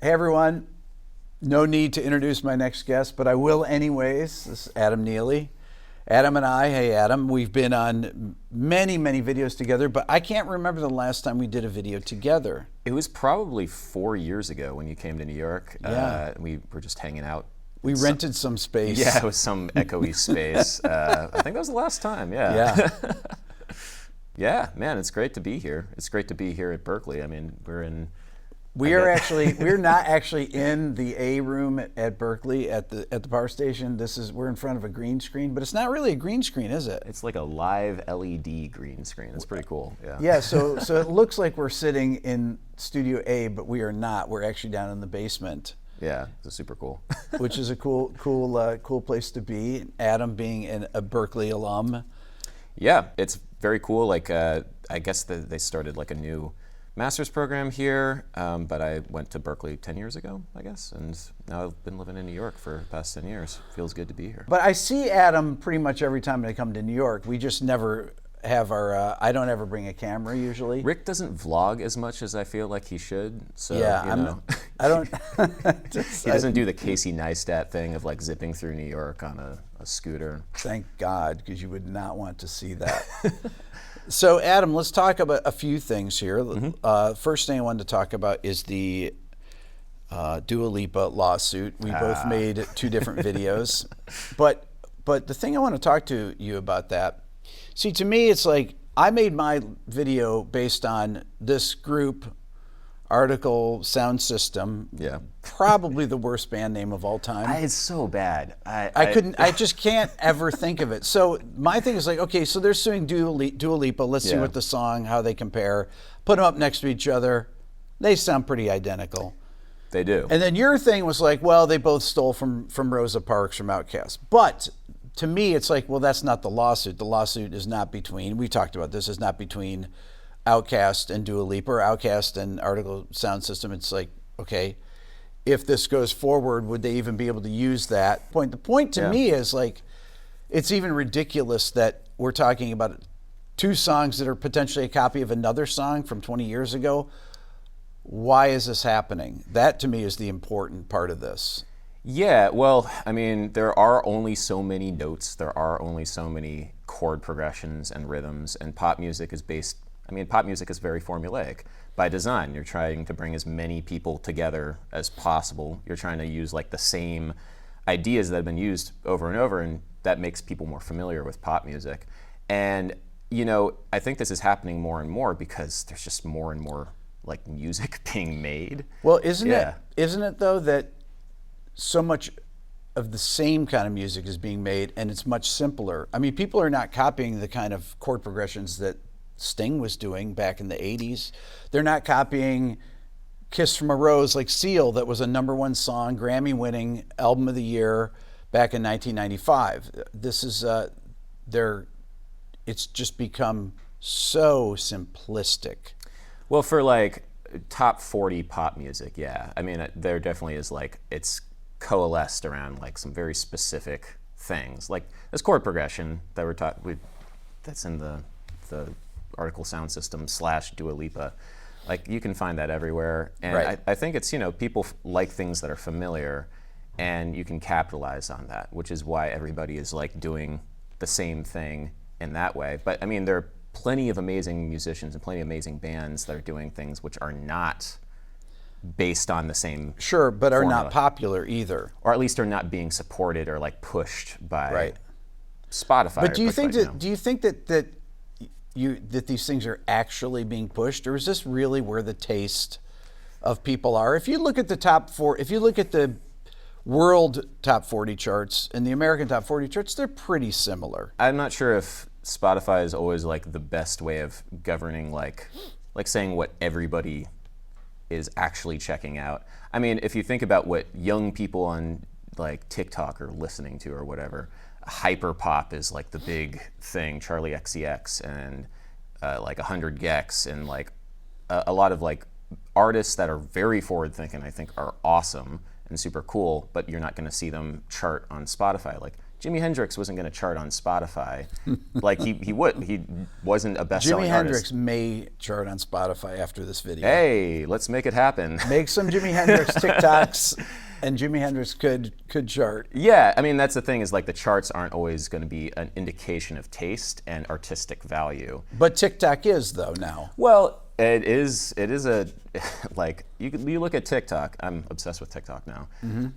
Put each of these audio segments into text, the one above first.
Hey everyone, no need to introduce my next guest, but I will anyways. This is Adam Neely. Adam and I, hey Adam, we've been on many videos together, but I can't remember the last time we did a video together. It was probably 4 years ago when you came to New York. Yeah. We were just hanging out. We rented some space. Yeah, it was some echoey space. I think that was the last time, yeah. Yeah. Yeah, man, it's great to be here. It's great to be here at Berkeley. I mean, we're not actually in the A room at Berkeley at the power station. We're in front of a green screen, but it's not really a green screen, is it? It's like a live LED green screen. It's pretty cool. Yeah. Yeah, so it looks like we're sitting in Studio A, but we are not. We're actually down in the basement. Yeah, it's super cool. Which is a cool place to be. Adam being a Berkeley alum. Yeah, it's very cool. Like, I guess they started like a new master's program here, but I went to Berkeley 10 years ago, I guess, and now I've been living in New York for the past 10 years. Feels good to be here. But I see Adam pretty much every time I come to New York. We just never have I don't ever bring a camera usually. Rick doesn't vlog as much as I feel like he should, so yeah, I don't. He doesn't do the Casey Neistat thing of like zipping through New York on a scooter. Thank God, because you would not want to see that. So Adam, let's talk about a few things here. Mm-hmm. First thing I wanted to talk about is the Dua Lipa lawsuit. We both made two different videos, but the thing I want to talk to you about that. See, to me, it's like I made my video based on this group, Article Sound System. Yeah. Probably the worst band name of all time. It's so bad. I just can't ever think of it. So my thing is like, okay, so they're suing Dua Lipa. Let's see what the song, how they compare. Put them up next to each other. They sound pretty identical. They do. And then your thing was like, well, they both stole from Rosa Parks from Outkast. But to me, it's like, well, that's not the lawsuit. The lawsuit is not between, we talked about this, is not between Outkast and Dua Lipa or Outkast and Article Sound System. It's like, okay, if this goes forward, would they even be able to use that point? The point to me is like, it's even ridiculous that we're talking about two songs that are potentially a copy of another song from 20 years ago. Why is this happening? That to me is the important part of this. Yeah, well, I mean, there are only so many notes, there are only so many chord progressions and rhythms, and pop music is pop music is very formulaic. By design, you're trying to bring as many people together as possible. You're trying to use like the same ideas that have been used over and over, and that makes people more familiar with pop music. And, you know, I think this is happening more and more because there's just more and more like music being made. Well, isn't it though that so much of the same kind of music is being made and it's much simpler? I mean, people are not copying the kind of chord progressions that Sting was doing back in the 80s. They're not copying Kiss from a Rose like Seal, that was a #1 song, Grammy-winning album of the year back in 1995. This is, it's just become so simplistic. Well, for like top 40 pop music, yeah. I mean, there definitely is like, it's coalesced around like some very specific things. Like this chord progression that we're talking, that's in the Article Sound System / Dua Lipa. Like you can find that everywhere. And right. I think it's, you know, people like things that are familiar and you can capitalize on that, which is why everybody is like doing the same thing in that way. But I mean, there are plenty of amazing musicians and plenty of amazing bands that are doing things which are not based on the same Sure, but formula. are not popular either. Or at least are not being supported or like pushed by right. Spotify. But do you think that these things are actually being pushed, or is this really where the taste of people are? If you look at the world top 40 charts and the American top 40 charts, they're pretty similar. I'm not sure if Spotify is always like the best way of governing, like saying what everybody is actually checking out. I mean, if you think about what young people on like TikTok are listening to or whatever, hyper pop is like the big thing, Charlie XCX and like 100 Gex and like a lot of like artists that are very forward thinking, I think are awesome and super cool, but you're not going to see them chart on Spotify. Like Jimi Hendrix wasn't going to chart on Spotify. Like he wasn't a best-selling Jimi artist. Hendrix may chart on Spotify after this video. Hey, let's make it happen. Make some Jimi Hendrix TikToks, and Jimi Hendrix could chart. Yeah, I mean, that's the thing, is like the charts aren't always going to be an indication of taste and artistic value. But TikTok is, though, now. Well, it is a, like, you look at TikTok, I'm obsessed with TikTok now.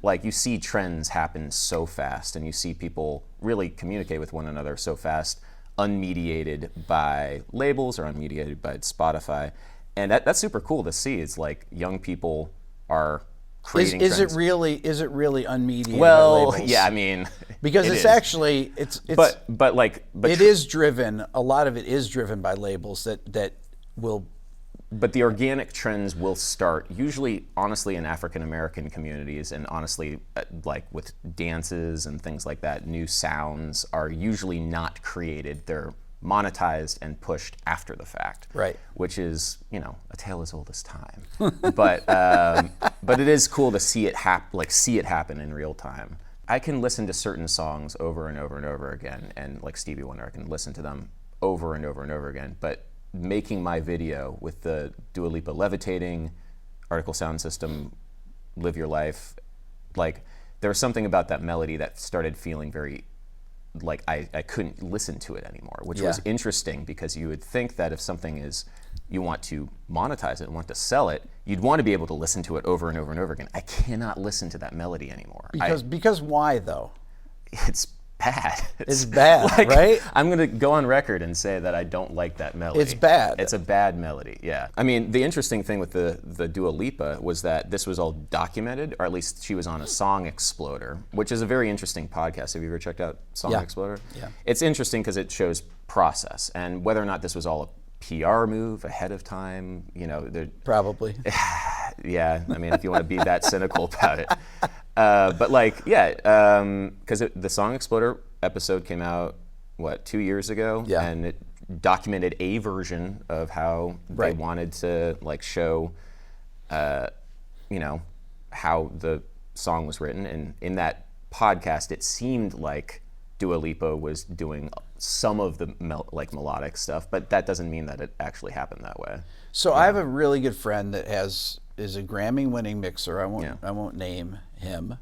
Like, you see trends happen so fast, and you see people really communicate with one another so fast, unmediated by labels or unmediated by Spotify. And that's super cool to see. It's like young people are creating Is trends. it really unmediated by Well, labels? yeah, I mean, because it it's is. actually but it is driven. A lot of it is driven by labels that will. But the organic trends will start usually, honestly, in African American communities, and honestly, like with dances and things like that, new sounds are usually not created. They're monetized and pushed after the fact, Right. Which is, a tale as old as time. But it is cool to see it happen in real time. I can listen to certain songs over and over and over again, and like Stevie Wonder, I can listen to them over and over and over again. But making my video with the Dua Lipa Levitating, Article Sound System, Live Your Life, like there was something about that melody that started feeling very, like I couldn't listen to it anymore, which was interesting, because you would think that if something is, you want to monetize it and want to sell it, you'd want to be able to listen to it over and over and over again. I cannot listen to that melody anymore. Because why, though? It's bad. It's bad, right? I'm going to go on record and say that I don't like that melody. It's bad. It's a bad melody, yeah. I mean, the interesting thing with the Dua Lipa was that this was all documented, or at least she was on a Song Exploder, which is a very interesting podcast. Have you ever checked out Song Exploder? Yeah. It's interesting because it shows process, and whether or not this was all a PR move ahead of time, Probably. yeah, I mean, if you want to be that cynical about it. But like, yeah, because the Song Exploder episode came out, 2 years ago? Yeah. And it documented a version of how they wanted to like show, how the song was written. And in that podcast, it seemed like Dua Lipa was doing some of the melodic stuff, but that doesn't mean that it actually happened that way. So I have a really good friend that is a Grammy-winning mixer. I won't name him,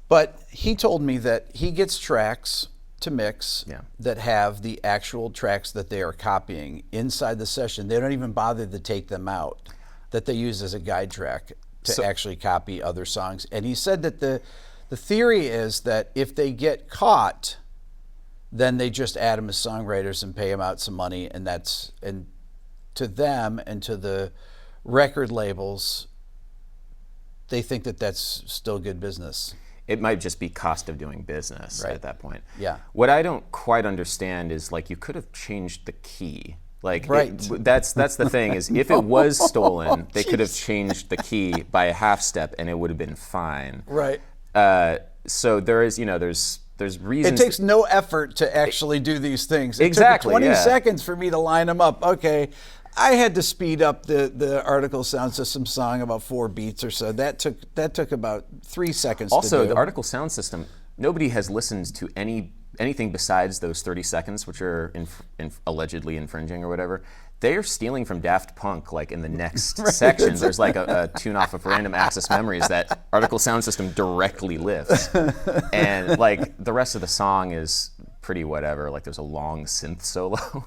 but he told me that he gets tracks to mix that have the actual tracks that they are copying inside the session. They don't even bother to take them out, that they use as a guide track to actually copy other songs. And he said that the theory is that if they get caught, then they just add them as songwriters and pay them out some money, and to them and to the record labels, they think that that's still good business. It might just be cost of doing business at that point. Yeah. What I don't quite understand is, like, you could have changed the key. Like, that's the thing, is if it was stolen, they could have changed the key by a half step and it would have been fine. Right. So there is, there's reasons. It takes no effort to actually do these things. It took 20 seconds for me to line them up. Okay, I had to speed up the Article Sound System song about 4 beats or so. That took about 3 seconds. Also, to do. the Article Sound System, nobody has listened to anything besides those 30 seconds, which are allegedly infringing or whatever. They're stealing from Daft Punk, like in the next section. There's like a tune off of Random Access Memories that Article Sound System directly lifts. And like the rest of the song is pretty whatever. Like there's a long synth solo.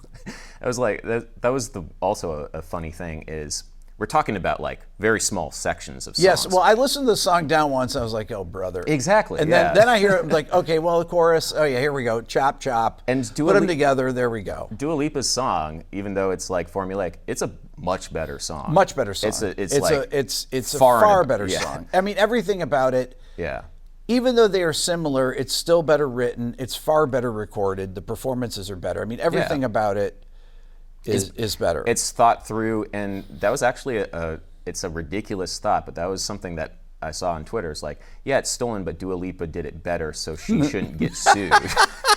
I was like, that was also a funny thing is, we're talking about like very small sections of songs. Yes, well, I listened to the song down once. I was like, "Oh, brother!" Exactly. And then I hear it like, "Okay, well, the chorus. Oh yeah, here we go. Chop, chop. And put them together. There we go." Dua Lipa's song, even though it's like formulaic, it's a much better song. Much better song. It's a far better song. I mean, everything about it. Yeah. Even though they are similar, it's still better written. It's far better recorded. The performances are better. I mean, everything about it is better. It's thought through, and that was actually it's a ridiculous thought, but that was something that I saw on Twitter. It's like, yeah, it's stolen, but Dua Lipa did it better, so she shouldn't get sued.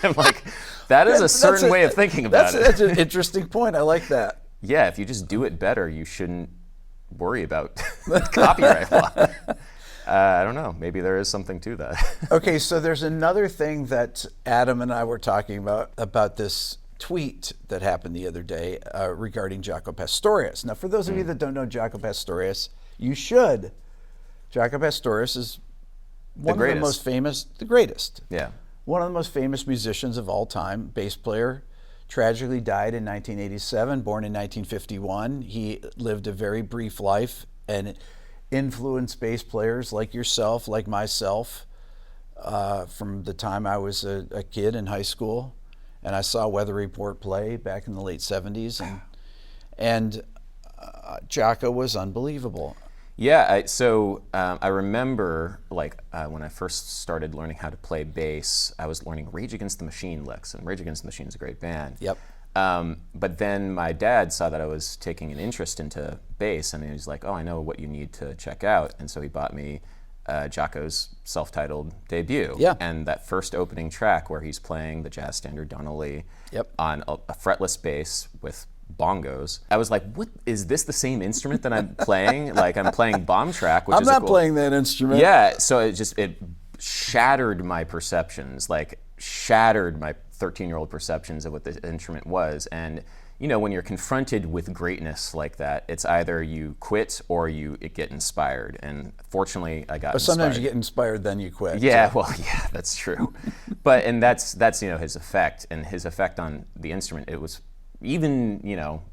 I'm like, that is a certain way of thinking about it. That's an interesting point. I like that. Yeah, if you just do it better, you shouldn't worry about copyright law. I don't know. Maybe there is something to that. Okay, so there's another thing that Adam and I were talking about this tweet that happened the other day regarding Jaco Pastorius. Now, for those of you that don't know Jaco Pastorius, you should. Jaco Pastorius is one of the most famous, the greatest. Yeah. One of the most famous musicians of all time, bass player, tragically died in 1987, born in 1951. He lived a very brief life and influenced bass players like yourself, like myself, from the time I was a kid in high school. And I saw Weather Report play back in the late 70s. And Jaco was unbelievable. Yeah, I remember when I first started learning how to play bass, I was learning Rage Against the Machine licks, and Rage Against the Machine is a great band. Yep. But then my dad saw that I was taking an interest into bass, and he was like, "Oh, I know what you need to check out," and so he bought me Jaco's self-titled debut. Yeah. And that first opening track where he's playing the jazz standard Donnelly on a fretless bass with bongos. I was like, what, is this the same instrument that I'm playing? Like, I'm playing bomb track, which I'm is not playing that instrument. Yeah, so it shattered my perceptions, shattered my 13-year-old perceptions of what the instrument was. And when you're confronted with greatness like that, it's either you quit or you get inspired. And fortunately, I got But sometimes inspired. you get inspired, then you quit. Yeah, so. well, yeah, that's true. And that's his effect, and his effect on the instrument. It was even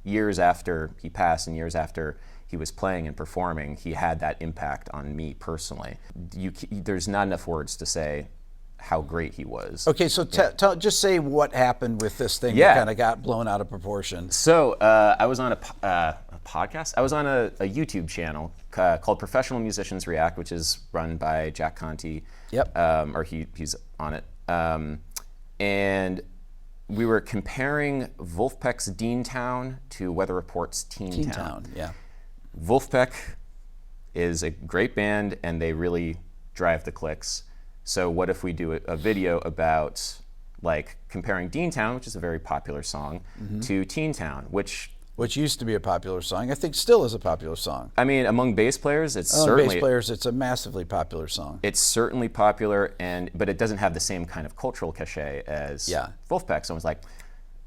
years after he passed and years after he was playing and performing, he had that impact on me personally. There's not enough words to say how great he was. Okay, so just say what happened with this thing that kind of got blown out of proportion. So I was on a podcast. I was on a YouTube channel called Professional Musicians React, which is run by Jack Conti. Yep. Or he's on it. And we were comparing Wolfpack's Deantown to Weather Report's Teen Town. Yeah. Wolfpack is a great band, and they really drive the clicks. So what if we do a video about comparing Deantown, which is a very popular song, to Teen Town, which used to be a popular song. I think still is a popular song. I mean, among bass players, it's it's a massively popular song. It's certainly popular, but it doesn't have the same kind of cultural cachet as Wolfpack. So I was like,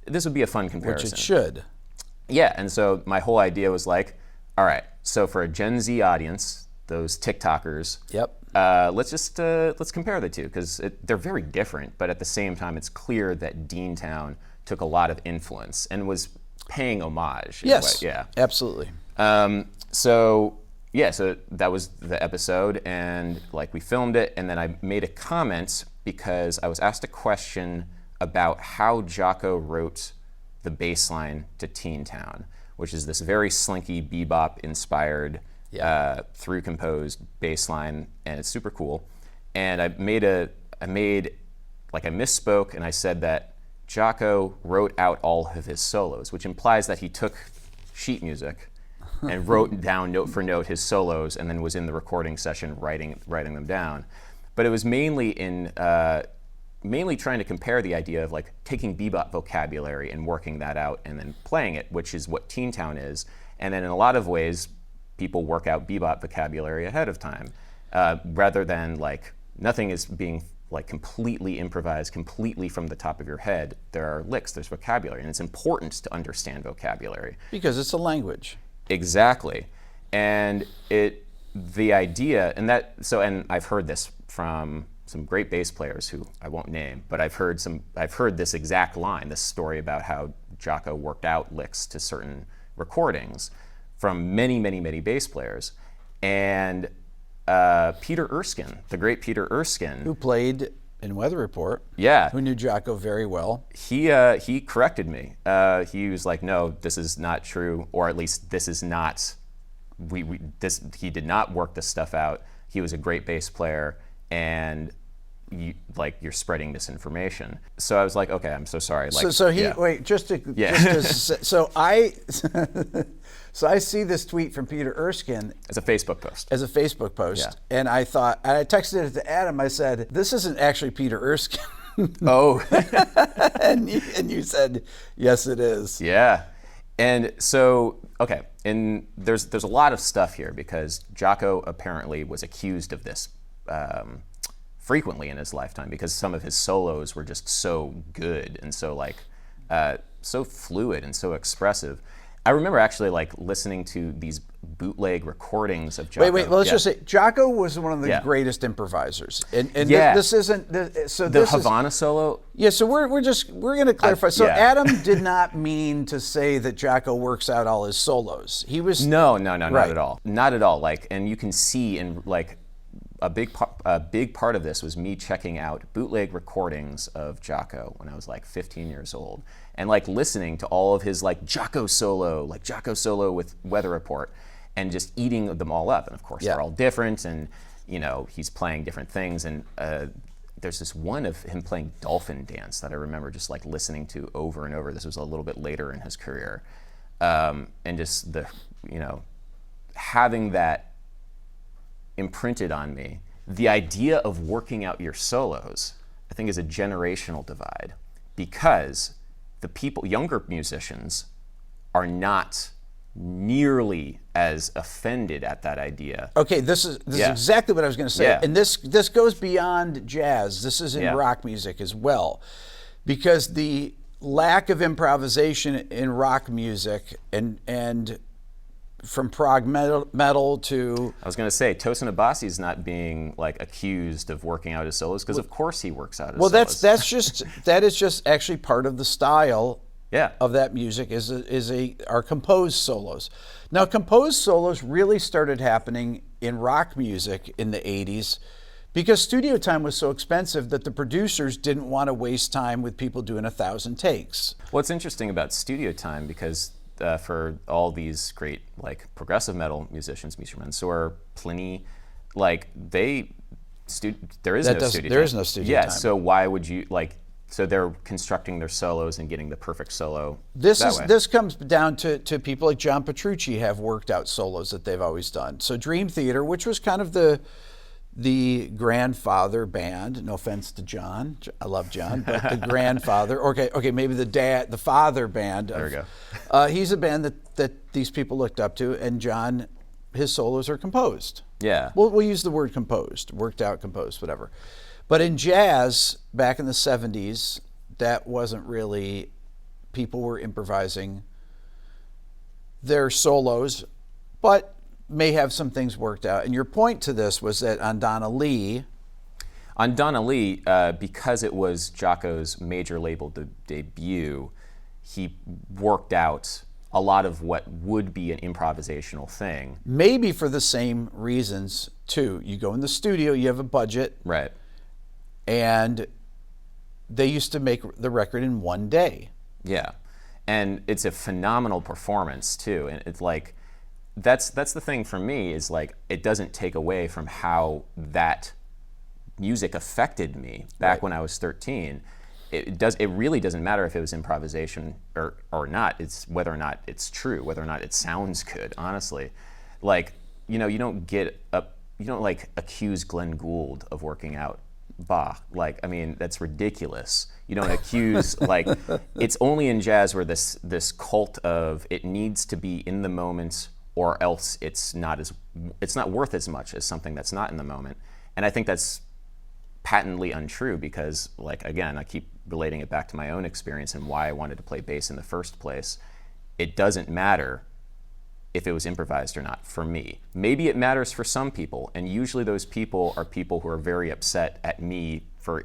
this would be a fun comparison. Which it should. Yeah, and so my whole idea was all right, so for a Gen Z audience, those TikTokers, let's compare the two, because they're very different, but at the same time, it's clear that Deantown took a lot of influence and was paying homage. Yes, yeah, absolutely. So that was the episode, and we filmed it, and then I made a comment because I was asked a question about how Jaco wrote the bass line to Teen Town, which is this very slinky bebop inspired through composed bass line, and it's super cool. And I misspoke, and I said that Jaco wrote out all of his solos, which implies that he took sheet music and wrote down note for note his solos, and then was in the recording session writing them down. But it was mainly trying to compare the idea of taking bebop vocabulary and working that out and then playing it, which is what Teen Town is. And then in a lot of ways, people work out bebop vocabulary ahead of time, rather than nothing is being completely improvised, completely from the top of your head. There are licks, there's vocabulary, and it's important to understand vocabulary. Because it's a language. Exactly. And the idea, and I've heard this from some great bass players who I won't name, but I've heard this exact line, this story about how Jaco worked out licks to certain recordings from many, many, many bass players. And Peter Erskine, the great Peter Erskine, who played in Weather Report, who knew Jaco very well, he corrected me. He was like, "No, this is not true, or at least this is not. He did not work this stuff out. He was a great bass player, and you're spreading misinformation." So I was like, "Okay, I'm so sorry." So I see this tweet from Peter Erskine as a Facebook post. And I texted it to Adam. I said, "This isn't actually Peter Erskine." Oh. and you said, "Yes, it is." Yeah. And so, okay, and there's a lot of stuff here because Jaco apparently was accused of this frequently in his lifetime because some of his solos were just so good and so so fluid and so expressive. I remember actually listening to these bootleg recordings of Jaco. Wait. Well, let's just say Jaco was one of the greatest improvisers, and this isn't so. The Havana solo. Yeah, so we're going to clarify. So Adam did not mean to say that Jaco works out all his solos. He was no, not at all, not at all. And you can see in a big part of this was me checking out bootleg recordings of Jaco when I was 15 years old, and listening to all of his Jaco solo with Weather Report, and just eating them all up. And of course they're all different, and he's playing different things. And there's this one of him playing Dolphin Dance that I remember just listening to over and over. This was a little bit later in his career, and just the having that imprinted on me. The idea of working out your solos, I think, is a generational divide because the younger musicians are not nearly as offended at that idea. Okay, this is exactly what I was going to say. And this goes beyond jazz. This is in rock music as well. Because the lack of improvisation in rock music and from prog metal to... I was going to say, Tosin Abasi is not being accused of working out his solos because of course he works out his solos. Well, that is just actually part of the style of that music are composed solos. Now, composed solos really started happening in rock music in the 80s because studio time was so expensive that the producers didn't want to waste time with people doing 1,000 takes. What's interesting about studio time, because for all these great progressive metal musicians, Mishra Mansour, Pliny, there is no studio time. So why would you so they're constructing their solos and getting the perfect solo. This comes down to people like John Petrucci have worked out solos that they've always done. So Dream Theater, which was kind of the grandfather band. No offense to John, I love John, but the grandfather. Okay, maybe the father band. There we go. He's a band that these people looked up to, and John, his solos are composed. Yeah. We'll use the word composed, worked out, composed, whatever. But in jazz, back in the 70s, that wasn't really, people were improvising their solos, but may have some things worked out. And your point to this was that on Donna Lee, because it was Jaco's major label debut, he worked out a lot of what would be an improvisational thing. Maybe for the same reasons, too. You go in the studio, you have a budget. Right. And they used to make the record in one day. Yeah. And it's a phenomenal performance, too. And it's that's the thing for me is it doesn't take away from how that music affected me back when I was 13. It really doesn't matter if it was improvisation or not. It's whether or not it's true, whether or not it sounds good, honestly. You don't accuse Glenn Gould of working out Bach. That's ridiculous. You don't accuse it's only in jazz where this cult of it needs to be in the moment or else it's not worth as much as something that's not in the moment. And I think that's patently untrue because again, I keep relating it back to my own experience and why I wanted to play bass in the first place. It doesn't matter if it was improvised or not for me. Maybe it matters for some people, and usually those people are people who are very upset at me for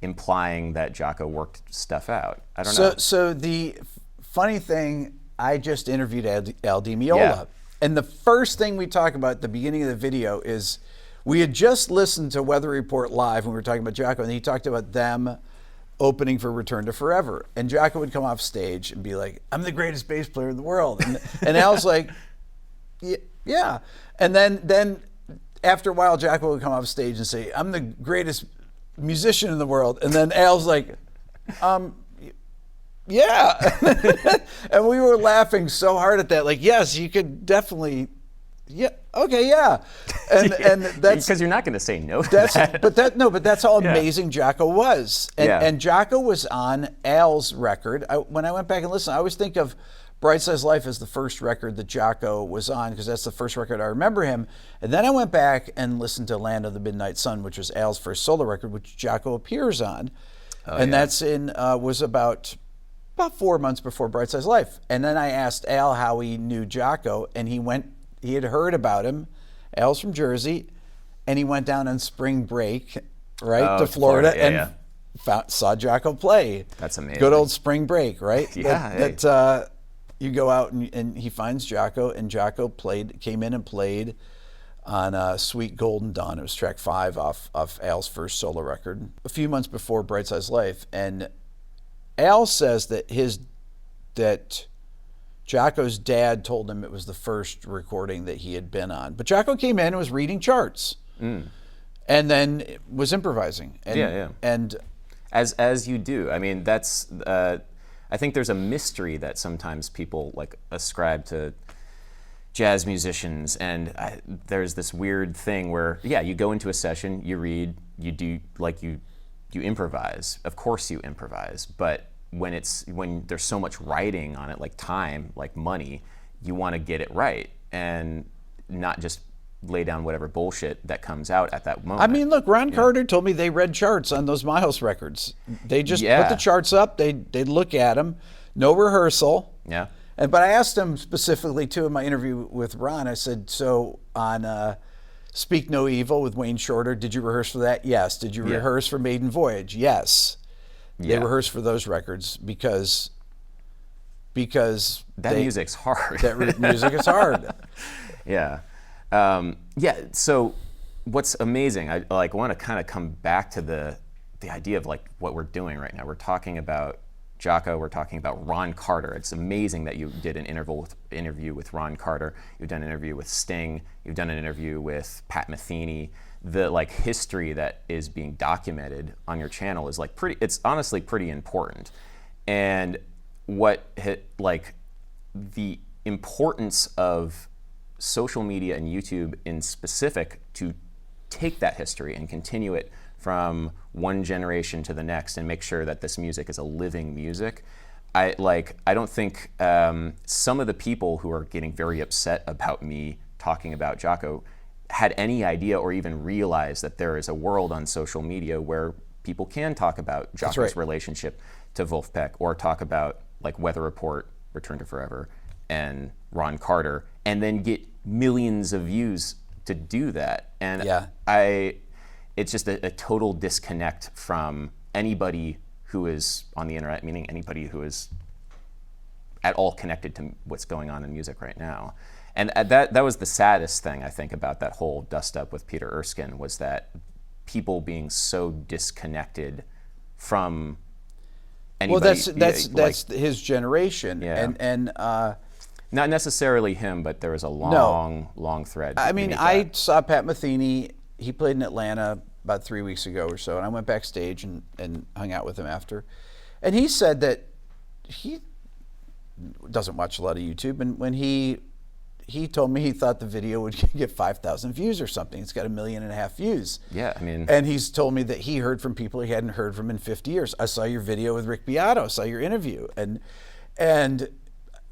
implying that Jaco worked stuff out. I don't know. So the funny thing, I just interviewed Al Di Meola, and the first thing we talk about at the beginning of the video is we had just listened to Weather Report live when we were talking about Jaco, and he talked about them opening for Return to Forever. And Jaco would come off stage and be like, I'm the greatest bass player in the world. And Al's like, yeah. And then after a while, Jaco would come off stage and say, I'm the greatest musician in the world. And then Al's like, yeah. And we were laughing so hard at that. Yes, you could definitely, yeah, okay, yeah. And that's because you're not going to say no to that. But that's how amazing Jaco was. And Jaco was on Al's record. When I went back and listened, I always think of Bright Size Life is the first record that Jaco was on, because that's the first record I remember him. And then I went back and listened to Land of the Midnight Sun, which was Al's first solo record, which Jaco appears on. That's was about 4 months before Bright Size Life. And then I asked Al how he knew Jaco, and he had heard about him. Al's from Jersey, and he went down on spring break, to Florida, and saw Jaco play. That's amazing. Good old spring break, right? Yeah. You go out and he finds Jaco, and Jaco came in and played on Sweet Golden Dawn. It was track 5 off Al's first solo record, a few months before Bright Size Life. And Al says that Jaco's dad told him it was the first recording that he had been on. But Jaco came in and was reading charts, and then was improvising. And as you do. I mean, that's. I think there's a mystery that sometimes people like ascribe to jazz musicians, and there's this weird thing where you go into a session, you read, you do you improvise. Of course you improvise, but when there's so much writing on it, like time, like money, you want to get it right and not just lay down whatever bullshit that comes out at that moment. I mean, look, Ron Carter told me they read charts on those Miles records. They just put the charts up, they'd look at them, no rehearsal. Yeah. But I asked him specifically, too, in my interview with Ron, I said, so on Speak No Evil with Wayne Shorter, did you rehearse for that? Yes. Did you rehearse for Maiden Voyage? Yes. They rehearsed for those records because that music's hard. That music is hard. Yeah. So what's amazing, I want to kind of come back to the idea of like what we're doing right now. We're talking about Jaco, we're talking about Ron Carter. It's amazing that you did an interview with Ron Carter. You've done an interview with Sting. You've done an interview with Pat Metheny. The like history that is being documented on your channel is like it's honestly pretty important. And the importance of social media and YouTube in specific to take that history and continue it from one generation to the next and make sure that this music is a living music. I don't think some of the people who are getting very upset about me talking about Jaco had any idea or even realized that there is a world on social media where people can talk about Jaco's relationship to Wolfpack, or talk about like Weather Report, Return to Forever, and Ron Carter, and then get millions of views to do that. And it's just a total disconnect from anybody who is on the internet, meaning anybody who is at all connected to what's going on in music right now. And that was the saddest thing, I think, about that whole dust up with Peter Erskine, was that people being so disconnected from anybody. Well, that's his generation. Yeah. And not necessarily him, but there was a long thread. I mean, I saw Pat Metheny. He played in Atlanta about 3 weeks ago or so, and I went backstage and hung out with him after. And he said that he doesn't watch a lot of YouTube, and when he told me he thought the video would get 5,000 views or something. It's got 1.5 million views. Yeah, I mean. And he's told me that he heard from people he hadn't heard from in 50 years. I saw your video with Rick Beato. I saw your interview. And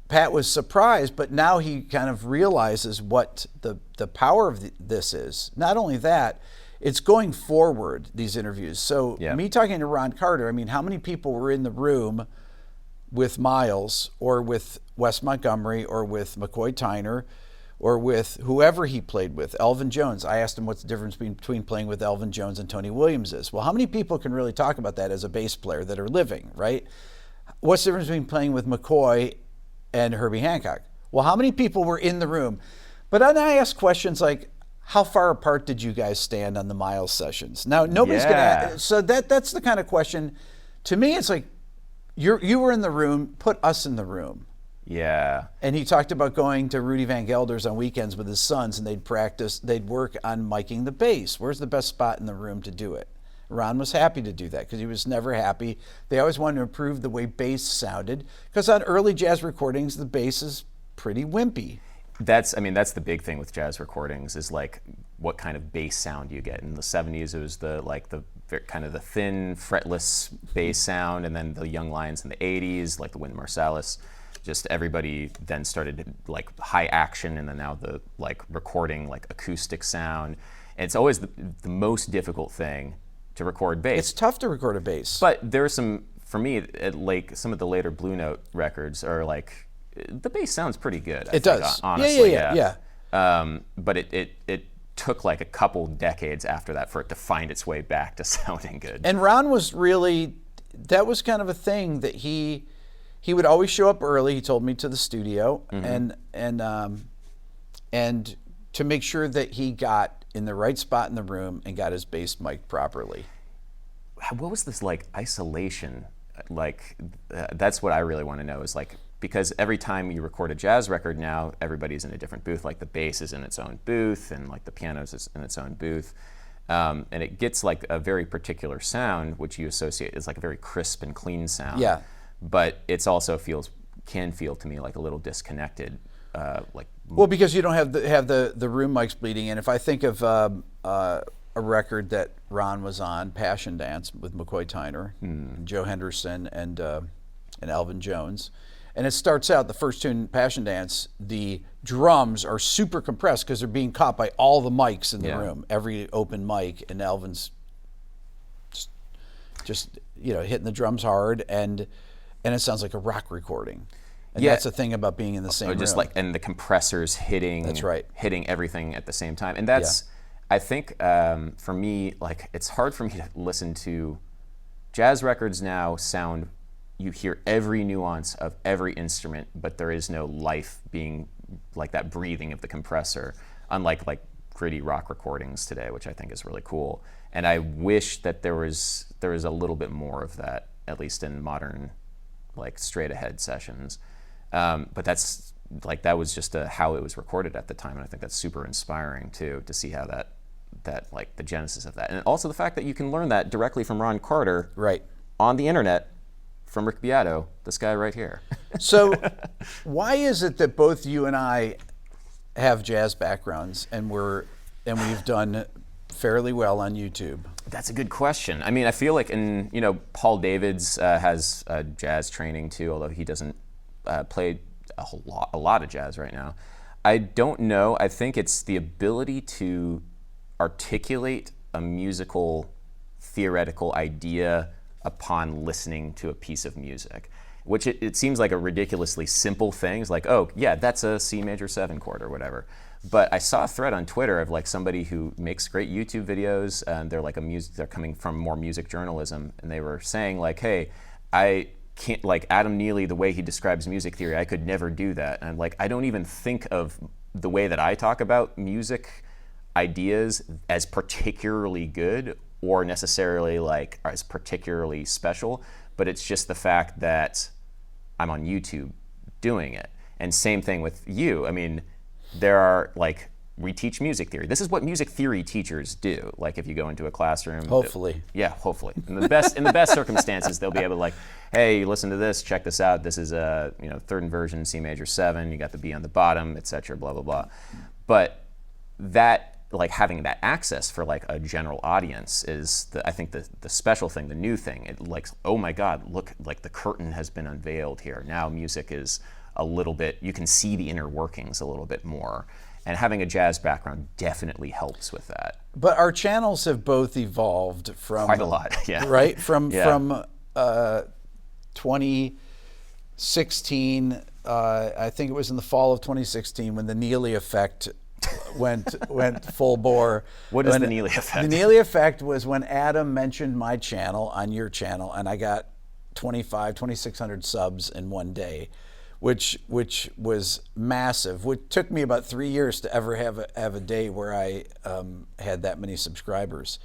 Pat was surprised, but now he kind of realizes what the power of this is. Not only that, it's going forward, these interviews. So me talking to Ron Carter, I mean, how many people were in the room with Miles or with Wes Montgomery or with McCoy Tyner or with whoever he played with, Elvin Jones? I asked him what's the difference between playing with Elvin Jones and Tony Williams is. Well, how many people can really talk about that as a bass player that are living, right? What's the difference between playing with McCoy and Herbie Hancock? Well, how many people were in the room? But then I asked questions like, how far apart did you guys stand on the Miles sessions? Now, nobody's going to... So that's the kind of question. To me, it's like, you were in the room, put us in the room. Yeah. And he talked about going to Rudy Van Gelder's on weekends with his sons, and they'd work on miking the bass. Where's the best spot in the room to do it? Ron was happy to do that because he was never happy. They always wanted to improve the way bass sounded, because on early jazz recordings, the bass is pretty wimpy. That's the big thing with jazz recordings, is like what kind of bass sound you get. In the 70s, it was the kind of the thin, fretless bass sound, and then the Young Lions in the 80s, like the Wynton Marsalis just everybody then started like high action, and then now the like recording like acoustic sound. And it's always the most difficult thing to record bass. It's tough to record a bass. But there are some, for me, like some of the later Blue Note records are like, the bass sounds pretty good. I it think, does. Honestly, yeah. But it took like a couple decades after that for it to find its way back to sounding good. And Ron was really, that was kind of a thing that he would always show up early. He told me to the studio, and to make sure that he got in the right spot in the room and got his bass mic'd properly. What was this like isolation? Like that's what I really want to know is like, because every time you record a jazz record now, everybody's in a different booth. Like the bass is in its own booth, and like the piano is in its own booth, and it gets like a very particular sound, which you associate is like a very crisp and clean sound. Yeah. But it's also can feel to me like a little disconnected, like. Well, because you don't have the room mics bleeding in. If I think of a record that Ron was on, Passion Dance with McCoy Tyner, and Joe Henderson, and Elvin Jones. And it starts out, the first tune, Passion Dance, the drums are super compressed because they're being caught by all the mics in the room, every open mic, and Elvin's just hitting the drums hard, and it sounds like a rock recording. And that's the thing about being in the same room. Just like, and the compressors hitting, that's right, hitting everything at the same time. And that's, I think for me, like it's hard for me to listen to jazz records now sound, you hear every nuance of every instrument, but there is no life being like that breathing of the compressor, unlike like gritty rock recordings today, which I think is really cool. And I wish that there was a little bit more of that, at least in modern like straight ahead sessions. But that's like, that was just how it was recorded at the time. And I think that's super inspiring too, to see how that like the genesis of that. And also the fact that you can learn that directly from Ron Carter on the internet, from Rick Beato, this guy right here. So why is it that both you and I have jazz backgrounds and we've done fairly well on YouTube? That's a good question. I mean, I feel like Paul Davids has jazz training too, although he doesn't play a lot of jazz right now. I don't know. I think it's the ability to articulate a musical theoretical idea upon listening to a piece of music, which it seems like a ridiculously simple thing. It's like, oh yeah, that's a C major 7 chord or whatever. But I saw a thread on Twitter of like somebody who makes great YouTube videos, and they're like they're coming from more music journalism, and they were saying like, hey, I can't, like Adam Neely, the way he describes music theory, I could never do that. And I'm like, I don't even think of the way that I talk about music ideas as particularly good or necessarily like as particularly special, but it's just the fact that I'm on YouTube doing it. And same thing with you. I mean, there are like, we teach music theory. This is what music theory teachers do. Like if you go into a classroom. Hopefully. Hopefully. In the best circumstances, they'll be able to like, hey, listen to this, check this out. This is a third inversion, C major 7. You got the B on the bottom, etc. Blah blah blah. But that, like having that access for like a general audience is I think the special thing, the new thing. It like, oh my God, look, like the curtain has been unveiled here. Now music is a little bit, you can see the inner workings a little bit more. And having a jazz background definitely helps with that. But our channels have both evolved from quite a lot, yeah. Right? From 2016, I think it was in the fall of 2016 when the Neely effect went full bore. What is the Neely effect? The Neely effect was when Adam mentioned my channel on your channel, and I got 2,600 subs in one day, which was massive. Which took me about 3 years to ever have a day where I had that many subscribers,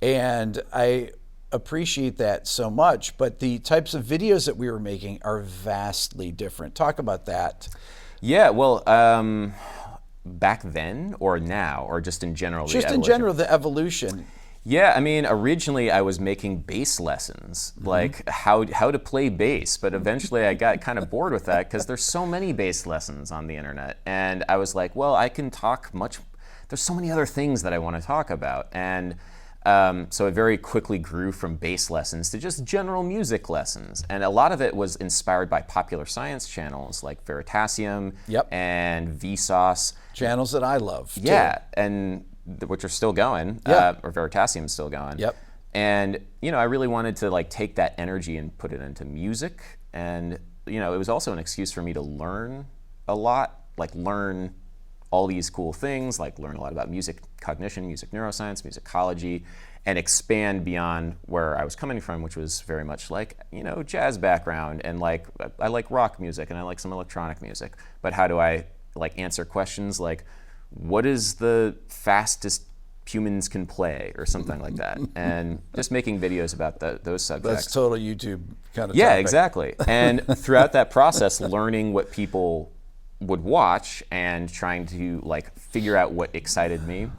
and I appreciate that so much. But the types of videos that we were making are vastly different. Talk about that. Yeah, well. Back then or now or just in general? Just in general, the evolution. Yeah, I mean, originally I was making bass lessons, like how to play bass, but eventually I got kind of bored with that because there's so many bass lessons on the internet, and I was like, well, I can talk there's so many other things that I want to talk about, and So it very quickly grew from bass lessons to just general music lessons. And a lot of it was inspired by popular science channels like Veritasium and Vsauce. Channels that I love. Yeah, and which are still going, or Veritasium is still going. Yep. And, I really wanted to like take that energy and put it into music. And, it was also an excuse for me to learn a lot, like learn all these cool things, like learn a lot about music cognition, music neuroscience, musicology, and expand beyond where I was coming from, which was very much like, jazz background, and like, I like rock music and I like some electronic music. But how do I like answer questions like, what is the fastest humans can play, or something like that, and just making videos about those subjects. That's total YouTube kind of Yeah, topic. exactly. And throughout that process, learning what people would watch and trying to like figure out what excited me.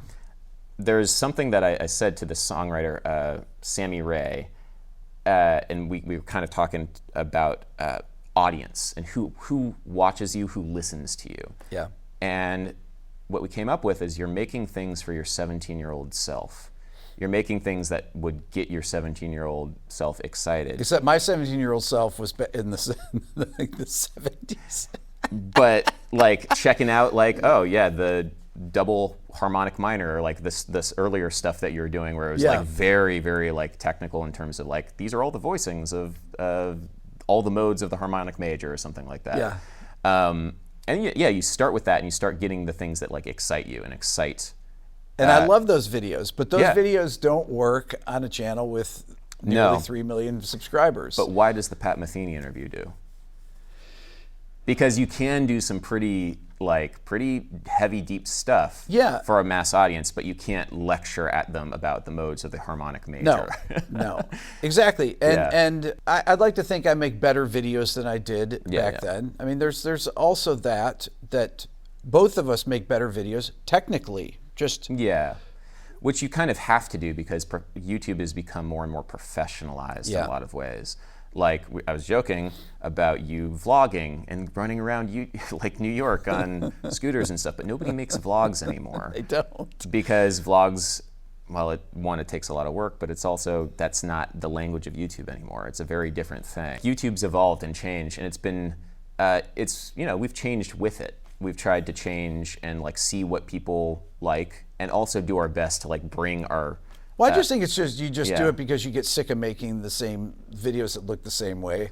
There's something that I said to the songwriter, Sammy Ray, and we were kind of talking about audience and who watches you, who listens to you. Yeah. And what we came up with is you're making things for your 17-year-old self. You're making things that would get your 17-year-old self excited. Except my 17-year-old self was in the 70s. But like checking out like, oh yeah, the double harmonic minor, or like this earlier stuff that you were doing where it was like very, very like technical in terms of like, these are all the voicings of all the modes of the harmonic major, or something like that. Yeah. And you start with that and you start getting the things that like excite you and excite. And I love those videos, but those videos don't work on a channel with nearly 3 million subscribers. But why does the Pat Metheny interview do? Because you can do some pretty heavy, deep stuff for a mass audience, but you can't lecture at them about the modes of the harmonic major. No, exactly. And I'd like to think I make better videos than I did back then. I mean, there's also that both of us make better videos technically. Which you kind of have to do because YouTube has become more and more professionalized in a lot of ways. Like I was joking about you vlogging and running around like New York on scooters and stuff, but nobody makes vlogs anymore. They don't. Because vlogs, well, it takes a lot of work, but it's also, that's not the language of YouTube anymore. It's a very different thing. YouTube's evolved and changed, and it's been, we've changed with it. We've tried to change and like see what people like, and also do our best to like bring our. Well, I just think it's just you do it because you get sick of making the same videos that look the same way,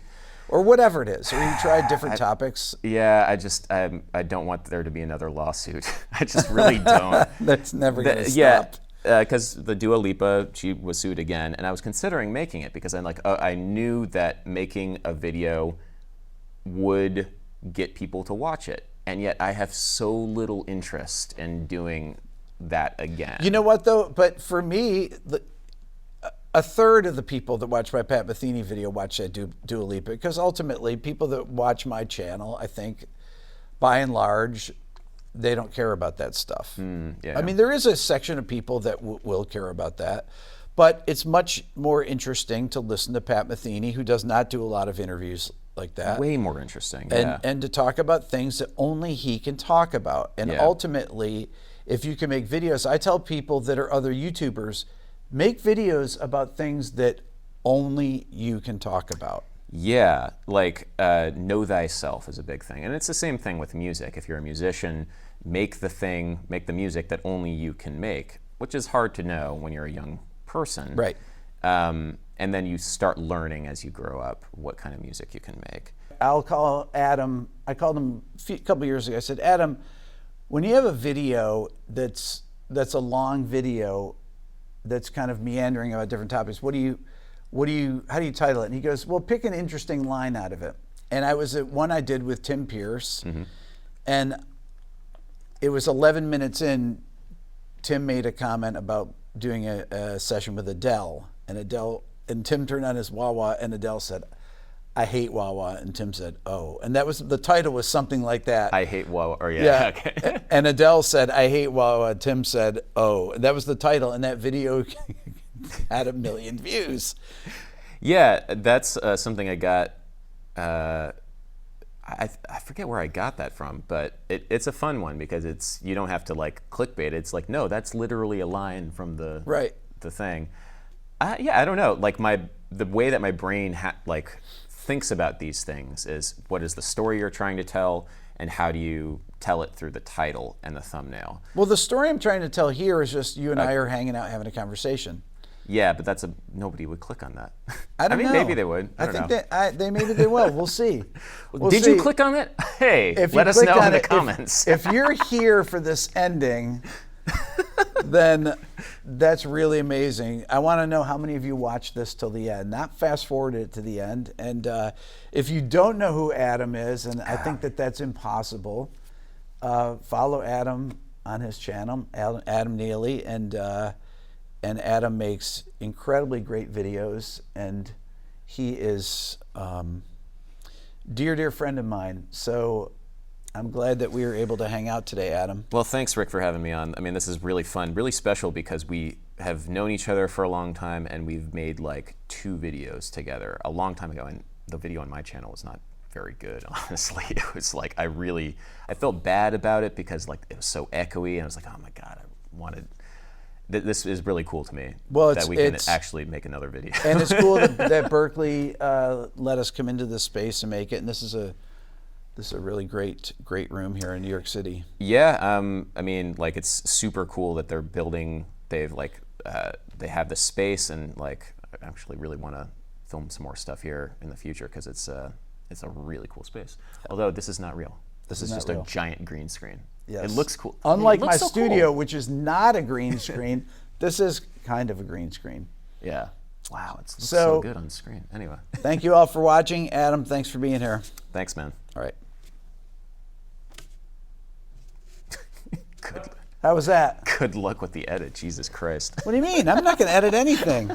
or whatever it is. Or you try different topics. Yeah, I don't want there to be another lawsuit. I just really don't. That's never going to stop. Because the Dua Lipa, she was sued again, and I was considering making it because I knew that making a video would get people to watch it, and yet I have so little interest in doing that again. You know what though? But for me, a third of the people that watch my Pat Metheny video watch that Dua Lipa, because ultimately people that watch my channel, I think, by and large, they don't care about that stuff. I mean, there is a section of people that will care about that, but it's much more interesting to listen to Pat Metheny, who does not do a lot of interviews like that. Way more interesting, and to talk about things that only he can talk about. And ultimately, if you can make videos, I tell people that are other YouTubers, make videos about things that only you can talk about. Yeah, like know thyself is a big thing. And it's the same thing with music. If you're a musician, make the music that only you can make, which is hard to know when you're a young person. Right. And then you start learning as you grow up what kind of music you can make. I'll call Adam, I called him a couple years ago, I said, Adam, when you have a video that's a long video that's kind of meandering about different topics, how do you title it? And he goes, well, pick an interesting line out of it. And I was at one I did with Tim Pierce, and it was 11 minutes in, Tim made a comment about doing a session with Adele, and Tim turned on his wah-wah, and Adele said, I hate wah-wah, and Tim said, oh. And that was, the title was something like that. I hate wah-wah, or okay. And Adele said, I hate wah-wah, Tim said, oh. And that was the title, and that video had 1 million views. Yeah, that's something I got, I forget where I got that from, but it's a fun one because you don't have to like clickbait. It's like, no, that's literally a line from the the thing. Yeah, I don't know. Like the way that my brain like thinks about these things is what is the story you're trying to tell, and how do you tell it through the title and the thumbnail. Well, the story I'm trying to tell here is just you and I are hanging out having a conversation. Yeah, but nobody would click on that. I don't know. Maybe they would. I don't know. They maybe they will. We'll see. Did you click on it? Hey, let us know in the comments. If you're here for this ending, then that's really amazing. I want to know how many of you watched this till the end, not fast forwarded it to the end. And if you don't know who Adam is, and I think that's impossible, follow Adam on his channel, Adam Neely, and Adam makes incredibly great videos, and he is dear friend of mine. So I'm glad that we were able to hang out today, Adam. Well, thanks, Rick, for having me on. I mean, this is really fun, really special, because we have known each other for a long time, and we've made like 2 videos together a long time ago, and the video on my channel was not very good, honestly. It was like, I felt bad about it because like it was so echoey, and I was like, oh my God, I wanted... This is really cool to me, that we can actually make another video. And it's cool that Berkeley let us come into this space and make it, and this is a really great room here in New York City. Yeah, I mean, like, it's super cool that they're building. They've like they have the space, and like I actually really want to film some more stuff here in the future because it's a really cool space. Although this is not real. This is just a giant green screen. Yes. It looks cool. Unlike my studio, which is not a green screen, this is kind of a green screen. Yeah. Wow, it looks so good on screen. Anyway. Thank you all for watching. Adam, thanks for being here. Thanks, man. All right. Good. How was that? Good luck with the edit. Jesus Christ. What do you mean? I'm not going to edit anything.